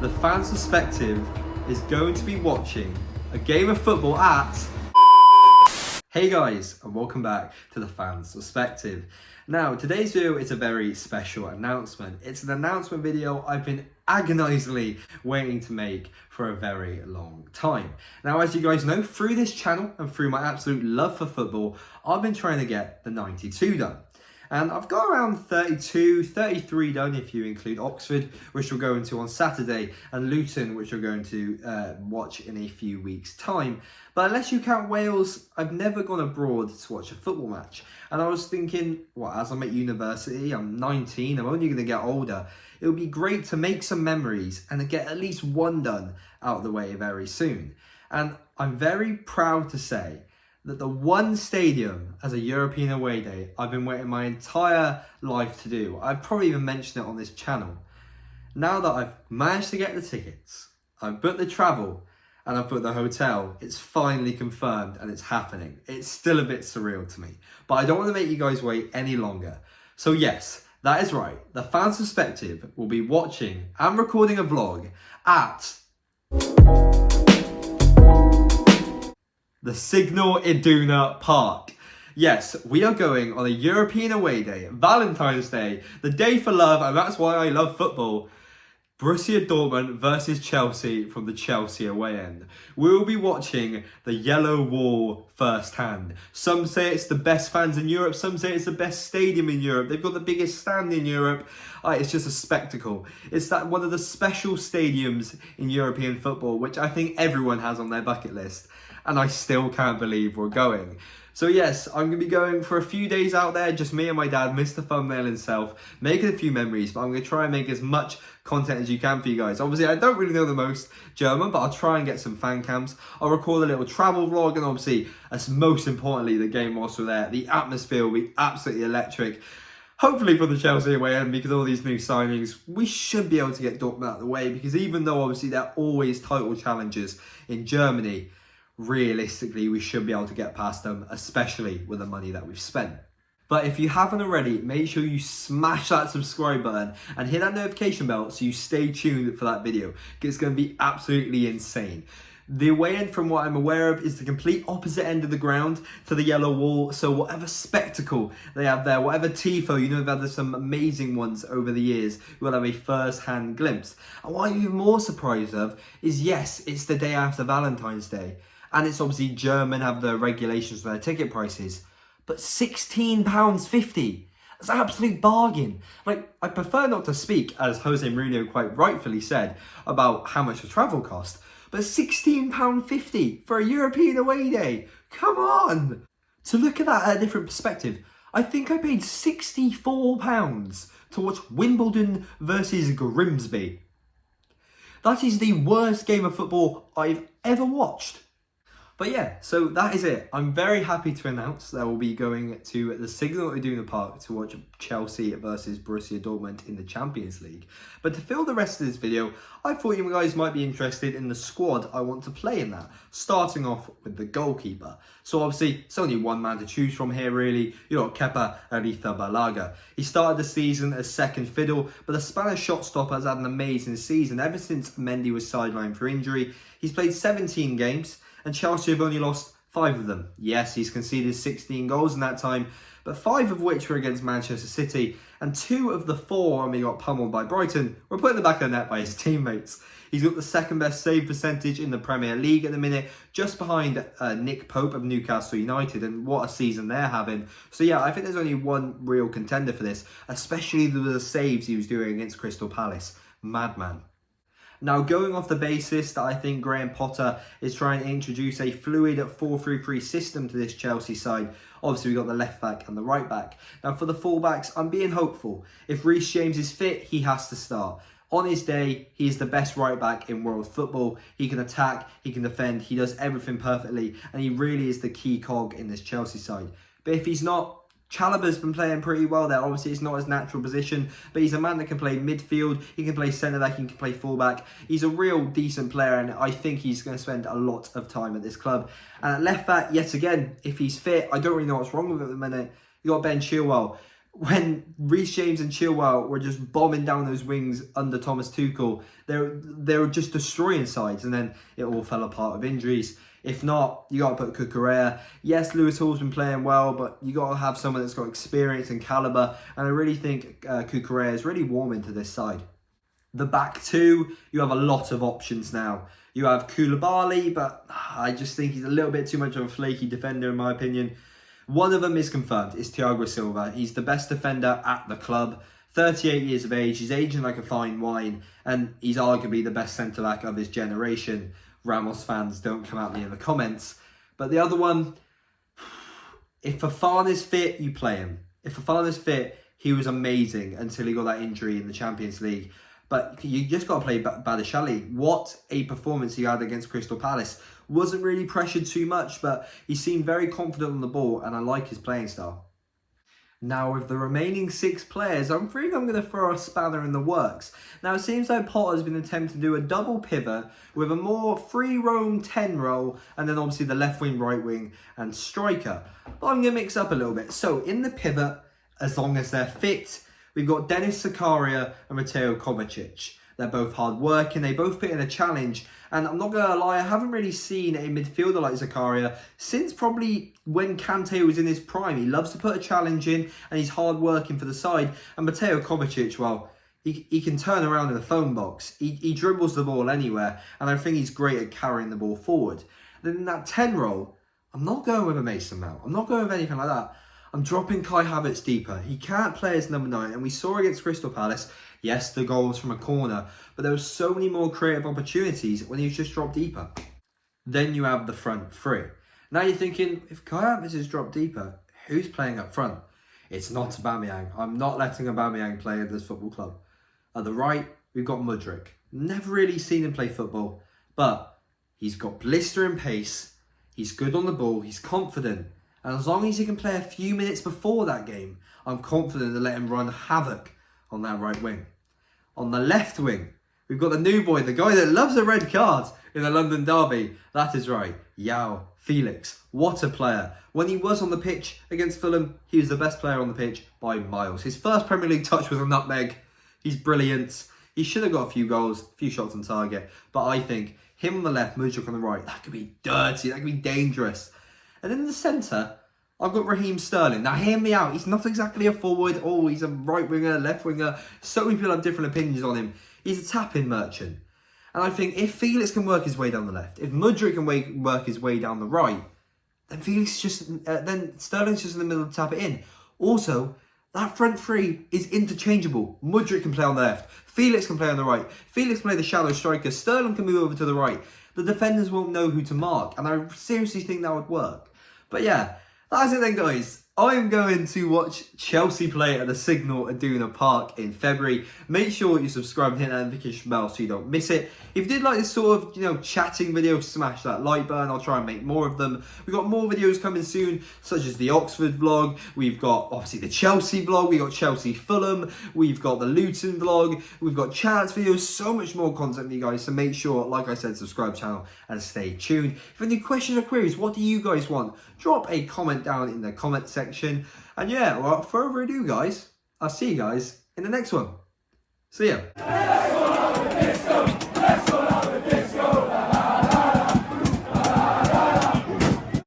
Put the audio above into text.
the fan's perspective is going to be watching a game of football at... Hey guys, and welcome back to the fan's perspective. Now, today's video is a very special announcement. It's an announcement video I've been agonizingly waiting to make for a very long time. Now, as you guys know, through this channel and through my absolute love for football, I've been trying to get the 92 done. And I've got around 32, 33 done if you include Oxford, which we'll go into on Saturday, and Luton, which we're going to watch in a few weeks' time. But unless you count Wales, I've never gone abroad to watch a football match. And I was thinking, well, as I'm at university, I'm 19, I'm only going to get older. It would be great to make some memories and to get at least one done out of the way very soon. And I'm very proud to say that the one stadium as a European away day I've been waiting my entire life to do. I've probably even mentioned it on this channel. Now that I've managed to get the tickets, I've booked the travel, and I've booked the hotel, it's finally confirmed and it's happening. It's still a bit surreal to me, but I don't want to make you guys wait any longer. So yes, that is right. The Fan's Perspective will be watching and recording a vlog at the Signal Iduna Park. Yes, we are going on a European away day, Valentine's Day, the day for love, and that's why I love football. Borussia Dortmund versus Chelsea from the Chelsea away end. We will be watching the Yellow Wall firsthand. Some say it's the best fans in Europe, some say it's the best stadium in Europe. They've got the biggest stand in Europe. It's just a spectacle. It's that one of the special stadiums in European football, which I think everyone has on their bucket list. And I still can't believe we're going. So yes, I'm going to be going for a few days out there, just me and my dad, Mr. Thumbnail himself, making a few memories, but I'm going to try and make as much content as you can for you guys. Obviously, I don't really know the most German, but I'll try and get some fan cams. I'll record a little travel vlog, and obviously, as most importantly, the game whilst we're there, the atmosphere will be absolutely electric. Hopefully for the Chelsea away end, because of all these new signings, we should be able to get Dortmund out of the way, because even though obviously they're always title challengers in Germany, realistically, we should be able to get past them, especially with the money that we've spent. But if you haven't already, make sure you smash that subscribe button and hit that notification bell so you stay tuned for that video, because it's going to be absolutely insane. The away end, from what I'm aware of, is the complete opposite end of the ground to the Yellow Wall. So whatever spectacle they have there, whatever tifo, you know, they've had some amazing ones over the years, you will have a first-hand glimpse. And what I'm even more surprised of is, yes, it's the day after Valentine's Day. And it's obviously German, have the regulations for their ticket prices. But £16.50. That's an absolute bargain. Like, I prefer not to speak, as Jose Mourinho quite rightfully said, about how much the travel cost. But £16.50 for a European away day. Come on. To look at that at a different perspective, I think I paid £64 to watch Wimbledon versus Grimsby. That is the worst game of football I've ever watched. But yeah, so that is it. I'm very happy to announce that we'll be going to the Signal Iduna Park to watch Chelsea versus Borussia Dortmund in the Champions League. But to fill the rest of this video, I thought you guys might be interested in the squad I want to play in that, starting off with the goalkeeper. So obviously, it's only one man to choose from here really. You've got Kepa Arrizabalaga. He started the season as second fiddle, but the Spanish shot stopper has had an amazing season. Ever since Mendy was sidelined for injury, he's played 17 games, and Chelsea have only lost 5 of them. Yes, he's conceded 16 goals in that time, but 5 of which were against Manchester City, and 2 of the 4 when he got pummeled by Brighton were put in the back of the net by his teammates. He's got the second best save percentage in the Premier League at the minute, just behind Nick Pope of Newcastle United, and what a season they're having. So yeah, I think there's only one real contender for this, especially the saves he was doing against Crystal Palace. Madman. Now, going off the basis that I think Graham Potter is trying to introduce a fluid 4-3-3 system to this Chelsea side, obviously we've got the left back and the right back. Now, for the fullbacks, I'm being hopeful. If Reece James is fit, he has to start. On his day, he is the best right back in world football. He can attack, he can defend, he does everything perfectly, and he really is the key cog in this Chelsea side. But if he's not, Chalobah's been playing pretty well there. Obviously, it's not his natural position, but he's a man that can play midfield. He can play centre-back, he can play full-back. He's a real decent player, and I think he's going to spend a lot of time at this club. And at left-back, yet again, if he's fit, I don't really know what's wrong with him at the minute. You got Ben Chilwell. when Reece James and Chilwell were just bombing down those wings under Thomas Tuchel, they were just destroying sides, and then it all fell apart with injuries. If not, you got to put Cucurella. Yes, Lewis Hall's been playing well, but you got to have someone that's got experience and calibre, and I really think Cucurella is really warm into this side. The back two, you have a lot of options now. You have Koulibaly, but I just think he's a little bit too much of a flaky defender in my opinion. One of them is confirmed, it's Thiago Silva. He's the best defender at the club. 38 years of age, he's aging like a fine wine, and he's arguably the best centre-back of his generation. Ramos fans, don't come at me in the comments. But the other one, if Fofana's fit, you play him. If Fofana's fit, he was amazing until he got that injury in the Champions League. But you just got to play Badiashile. What a performance he had against Crystal Palace. Wasn't really pressured too much, but he seemed very confident on the ball, and I like his playing style. Now, with the remaining 6 players, I'm afraid I'm going to throw a spanner in the works. Now, it seems like Potter's been attempting to do a double pivot with a more free roam 10 role, and then obviously the left wing, right wing, and striker. But I'm going to mix up a little bit. So, in the pivot, as long as they're fit, we've got Denis Zakaria and Mateo Kovacic. They're both hard working, they both put in a challenge, and I'm not going to lie, I haven't really seen a midfielder like Zakaria since probably when Kante was in his prime. He loves to put a challenge in, and he's hard working for the side. And Mateo Kovacic, well, he can turn around in the phone box. He dribbles the ball anywhere, and I think he's great at carrying the ball forward. Then in that 10 role, I'm not going with a Mason Mount. I'm not going with anything like that. I'm dropping Kai Havertz deeper. He can't play as number 9, and we saw against Crystal Palace, yes, the goal was from a corner, but there were so many more creative opportunities when he was just dropped deeper. Then you have the front 3. Now you're thinking, if Kai Havertz is dropped deeper, who's playing up front? It's not Aubameyang. I'm not letting Aubameyang play at this football club. At the right, we've got Mudryk. Never really seen him play football, but he's got blistering pace, he's good on the ball, he's confident. And as long as he can play a few minutes before that game, I'm confident to let him run havoc on that right wing. On the left wing, we've got the new boy, the guy that loves a red card in the London derby. That is right, João Felix. What a player. When he was on the pitch against Fulham, he was the best player on the pitch by miles. His first Premier League touch was a nutmeg. He's brilliant. He should have got a few goals, a few shots on target. But I think him on the left, Mudryk on the right, that could be dirty, that could be dangerous. And in the centre, I've got Raheem Sterling. Now, hear me out. He's not exactly a forward. Oh, he's a right winger, left winger. So many people have different opinions on him. He's a tap-in merchant. And I think if Felix can work his way down the left, if Mudryk can work his way down the right, then then Sterling's just in the middle to tap it in. Also, that front 3 is interchangeable. Mudryk can play on the left. Felix can play on the right. Felix can play the shallow striker. Sterling can move over to the right. The defenders won't know who to mark. And I seriously think that would work. But yeah, that's it then, guys. I'm going to watch Chelsea play at the Signal Iduna Park in February. Make sure you subscribe and hit that notification bell so you don't miss it. If you did like this sort of, chatting video, smash that like button. I'll try and make more of them. We've got more videos coming soon, such as the Oxford vlog. We've got, obviously, the Chelsea vlog. We've got Chelsea Fulham. We've got the Luton vlog. We've got chats videos. So much more content for you guys. So make sure, like I said, subscribe to the channel and stay tuned. If you have any questions or queries, what do you guys want? Drop a comment down in the comment section. And yeah, without further ado, guys, I'll see you guys in the next one. See ya.